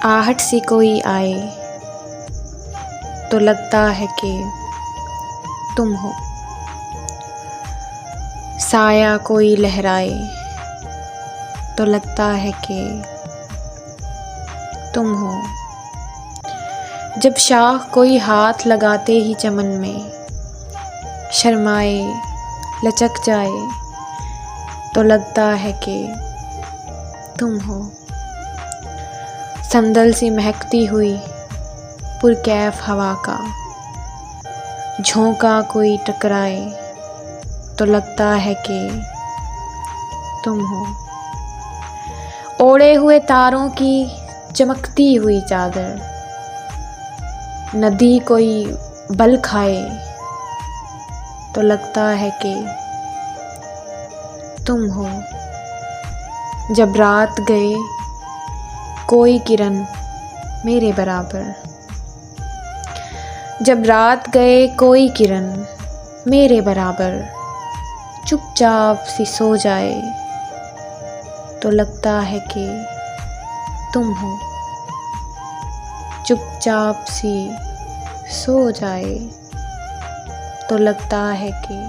आहट से कोई आए तो लगता है कि तुम हो, साया कोई लहराए तो लगता है कि तुम हो, जब शाख कोई हाथ लगाते ही चमन में शर्माए लचक जाए तो लगता है कि तुम हो, संदल सी महकती हुई पुरकैफ हवा का झोंका कोई टकराए तो लगता है कि तुम हो, ओढ़े हुए तारों की चमकती हुई चादर नदी कोई बल खाए तो लगता है कि तुम हो, जब रात गए कोई किरण मेरे बराबर, जब रात गए कोई किरण मेरे बराबर चुपचाप सी सो जाए तो लगता है कि तुम हो, चुपचाप सी सो जाए तो लगता है कि